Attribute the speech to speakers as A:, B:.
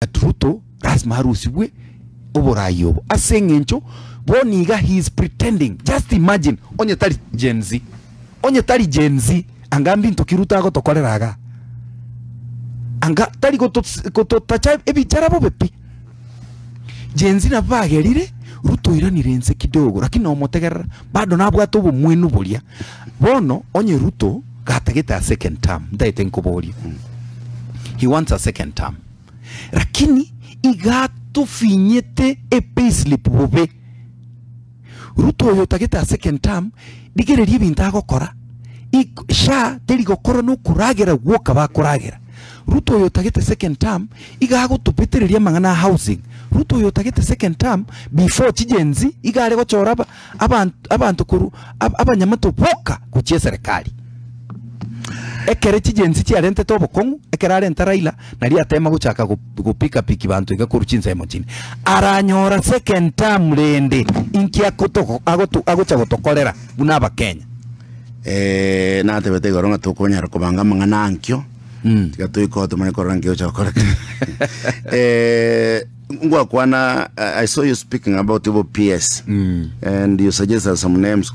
A: Ruto lazima harusiwe oborayo asengencho boniga he is pretending. Just imagine onye tari Gen Z angambi ntokiruta go tokoreraga anga tari go tacha ebichara bo bepi Gen Z na bagerire Ruto iranirense kidogo lakini omotegerera bado nabwato bo mwenu bolia bono onye Ruto gatageta a second term ndaite nkobolia he wants a second term lakini igato finyete e payslip bobe Ruto yotageta a second term digererie binta gokora sha teri gokora no kuragera gwoka bakuragera Ruto yotageta second term igago tupetereria mangana housing Ruto yotageta second term before chigenzi igare gochora abantu kuru abanyamato boka kuchie serikali ekere chigenzi chiarente tobo kongu ekera renta Raila nari atema guchaka gupika piki bantu igakuruchinza emochini aranyora second term rende inkia kotoko agocha gotokorera bunaba Kenya
B: na tebete goronga tukonyara kubanga mangana ankyo tigato ikoto mane korange ocha koreka ngwa kwana I saw you speaking about your PS and you suggested some names